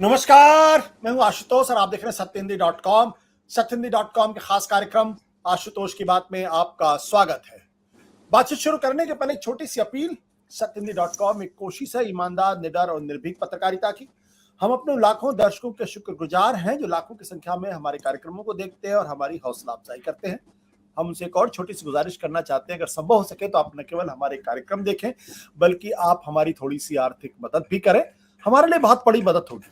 नमस्कार, मैं हूं आशुतोष और आप देख रहे हैं सत्यहिंदी.com। सत्यहिंदी.com के खास कार्यक्रम आशुतोष की बात में आपका स्वागत है। बातचीत शुरू करने के पहले एक छोटी सी अपील। सत्यहिंदी.com एक कोशिश है ईमानदार, निडर और निर्भीक पत्रकारिता की। हम अपने लाखों दर्शकों के शुक्रगुजार हैं जो लाखों की संख्या में हमारे कार्यक्रमों को देखते हैं और हमारी हौसला अफजाई करते हैं। हम उनसे एक और छोटी सी गुजारिश करना चाहते हैं, अगर संभव हो सके तो आप न केवल हमारे कार्यक्रम देखें बल्कि आप हमारी थोड़ी सी आर्थिक मदद भी करें। हमारे लिए बहुत बड़ी मदद होगी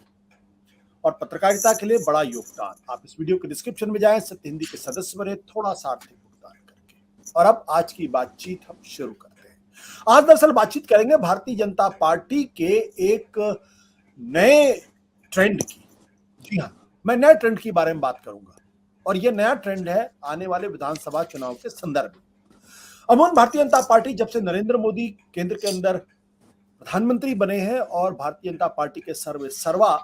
और पत्रकारिता के लिए बड़ा योगदान। आप इस वीडियो के डिस्क्रिप्शन में जाएं, सत्य हिंदी के सदस्य बने, थोड़ा सा आर्थिक भुगतान करके। और अब आज की बातचीत हम शुरू करते हैं। आज दरअसल बातचीत करेंगे भारतीय जनता पार्टी के एक नए ट्रेंड की। जी हाँ, मैं नए ट्रेंड के बारे में बात करूंगा और यह नया ट्रेंड है आने वाले विधानसभा चुनाव के संदर्भ में। अमूमन भारतीय जनता पार्टी जब से नरेंद्र मोदी केंद्र के अंदर प्रधानमंत्री बने हैं और भारतीय जनता पार्टी के सर्वा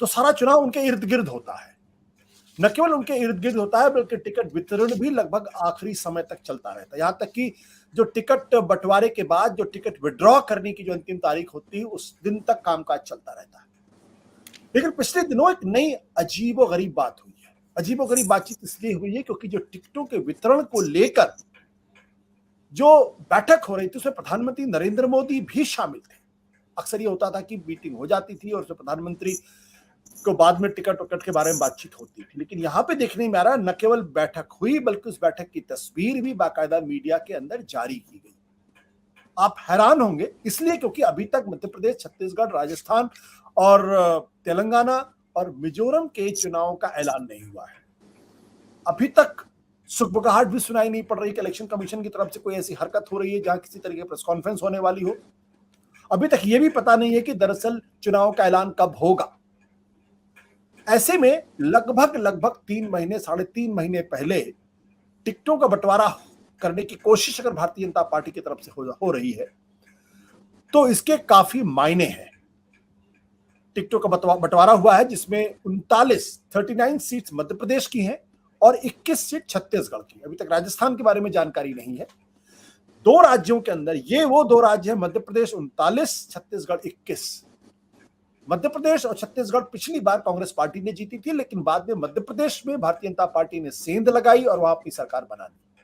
तो सारा चुनाव उनके इर्द गिर्द होता है। न केवल उनके इर्द गिर्द होता है बल्कि टिकट वितरण भी लगभग आखिरी समय तक चलता रहता है। यहां तक कि जो टिकट बंटवारे के बाद जो टिकट विड्रॉ करने की जो अंतिम तारीख होती है उस दिन तक कामकाज चलता रहता है। लेकिन पिछले दिनों एक नई अजीबोगरीब बात हुई है। अजीबोगरीब बातचीत इसलिए हुई है क्योंकि जो टिकटों के वितरण को लेकर जो बैठक हो रही थी उसमें प्रधानमंत्री नरेंद्र मोदी भी शामिल थे। अक्सर ये होता था कि मीटिंग हो जाती थी और उसमें प्रधानमंत्री को बाद में टिकट विकट के बारे में बातचीत होती थी, लेकिन यहां पे देखने में आ रहा है न केवल बैठक हुई बल्कि उस बैठक की तस्वीर भी बाकायदा मीडिया के अंदर जारी की गई। आप हैरान होंगे इसलिए क्योंकि अभी तक मध्य प्रदेश, छत्तीसगढ़, राजस्थान और तेलंगाना और मिजोरम के चुनाव का ऐलान नहीं हुआ है। अभी तक सुगबुगाहट भी सुनाई नहीं पड़ रही कि इलेक्शन कमीशन की तरफ से कोई ऐसी हरकत हो रही है जहां किसी तरह की प्रेस कॉन्फ्रेंस होने वाली हो। अभी तक यह भी पता नहीं है कि दरअसल चुनाव का ऐलान कब होगा। ऐसे में लगभग 3 महीने, 3.5 महीने पहले टिकटों का बंटवारा करने की कोशिश अगर भारतीय जनता पार्टी की तरफ से हो रही है तो इसके काफी मायने हैं। टिकटों का बंटवारा हुआ है जिसमें 39 सीट्स मध्य प्रदेश की हैं और 21 सीट छत्तीसगढ़ की। अभी तक राजस्थान के बारे में जानकारी नहीं है। 2 राज्यों के अंदर ये वो 2 राज्य हैं, मध्य प्रदेश 39, छत्तीसगढ़ 21। मध्य प्रदेश और छत्तीसगढ़ पिछली बार कांग्रेस पार्टी ने जीती थी, लेकिन बाद में मध्य प्रदेश में भारतीय जनता पार्टी ने सेंध लगाई और वहां अपनी सरकार बना ली।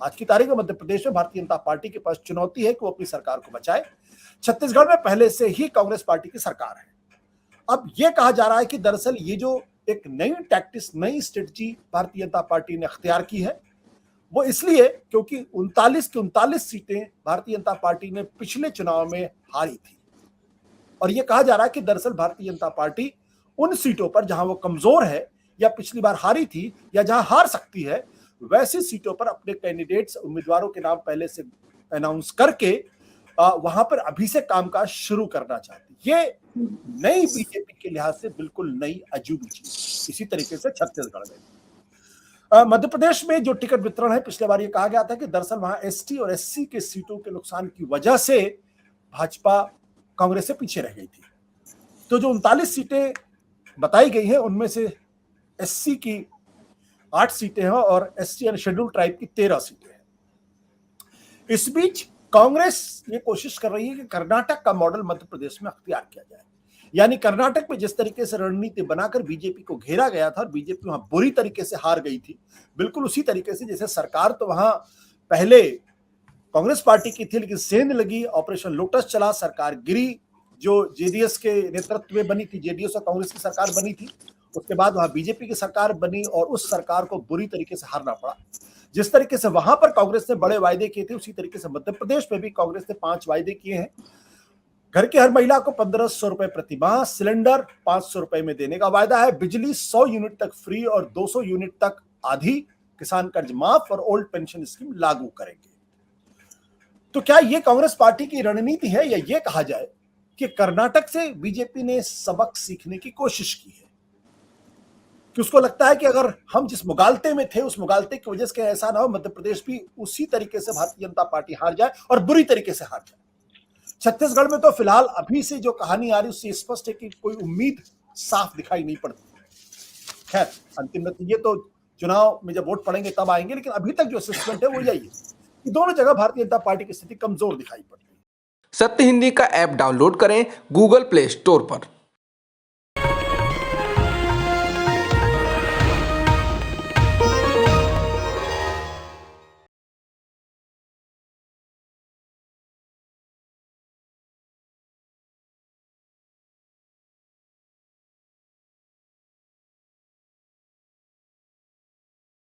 आज की तारीख में मध्य प्रदेश में भारतीय जनता पार्टी के पास चुनौती है कि वो अपनी सरकार को बचाए। छत्तीसगढ़ में पहले से ही कांग्रेस पार्टी की सरकार है। अब यह कहा जा रहा है कि दरअसल ये जो एक नई टैक्टिक्स, नई स्ट्रेटजी भारतीय जनता पार्टी ने अख्तियार की है वो इसलिए क्योंकि 39 की 39 सीटें भारतीय जनता पार्टी ने पिछले चुनाव में हारी थी और यह कहा जा रहा है कि दरअसल भारतीय जनता पार्टी उन सीटों पर जहां वो कमजोर है या पिछली बार हारी थी या जहां हार सकती है वैसी सीटों पर अपने कैंडिडेट्स, उम्मीदवारों के नाम पहले से अनाउंस करके वहां पर अभी से कामकाज शुरू करना चाहती। ये नई बीजेपी के लिहाज से बिल्कुल नई अजूबी चीज। इसी तरीके से छत्तीसगढ़ में, मध्य प्रदेश में जो टिकट वितरण है, पिछले बार ये कहा गया था कि दरअसल वहां एसटी और एससी के सीटों के नुकसान की वजह से भाजपा कांग्रेस से पीछे रह गई थी। तो जो 39 सीटें बताई गई हैं उनमें से एससी की 8 सीटें हैं और एसटी यानी शेड्यूल ट्राइब की 13 सीटें हैं। इस बीच कांग्रेस ये कोशिश कर रही है कि कर्नाटक का मॉडल मध्य प्रदेश में अख्तियार किया जाए। यानी कर्नाटक में जिस तरीके से रणनीति बनाकर बीजेपी को घेरा गया था और बीजेपी वहां बुरी तरीके से हार गई थी, बिल्कुल उसी तरीके से जैसे सरकार तो वहां पहले कांग्रेस पार्टी की थी लेकिन सेंध लगी, ऑपरेशन लोटस चला, सरकार गिरी, जो जेडीएस के नेतृत्व में बनी थी, जेडीएस और कांग्रेस की सरकार बनी थी। उसके बाद वहां बीजेपी की सरकार बनी और उस सरकार को बुरी तरीके से हारना पड़ा। जिस तरीके से वहां पर कांग्रेस ने बड़े वायदे किए थे उसी तरीके से मध्य प्रदेश में भी कांग्रेस ने 5 वायदे किए हैं। घर की हर महिला को 1500 रुपए प्रति माह, सिलेंडर 500 रुपए में देने का वायदा है, बिजली 100 यूनिट तक फ्री और 200 यूनिट तक आधी, किसान कर्ज माफ और ओल्ड पेंशन स्कीम लागू करेंगे। तो क्या ये कांग्रेस पार्टी की रणनीति है या ये कहा जाए कि कर्नाटक से बीजेपी ने सबक सीखने की कोशिश की है कि उसको लगता है कि अगर हम जिस मुगालते में थे उस मुगालते की वजह से ऐसा ना हो मध्य प्रदेश भी उसी तरीके से भारतीय जनता पार्टी हार जाए और बुरी तरीके से हार जाए। छत्तीसगढ़ में तो फिलहाल अभी से जो कहानी आ रही उससे स्पष्ट है कि कोई उम्मीद साफ दिखाई नहीं पड़ती। खैर, अंतिम नतीजे तो चुनाव में जब वोट पड़ेंगे तब आएंगे, लेकिन अभी तक जो असेसमेंट है वो यही है कि दोनों जगह भारतीय जनता पार्टी की स्थिति कमजोर दिखाई पड़ती है। सत्य हिंदी का ऐप डाउनलोड करें गूगल प्ले स्टोर पर।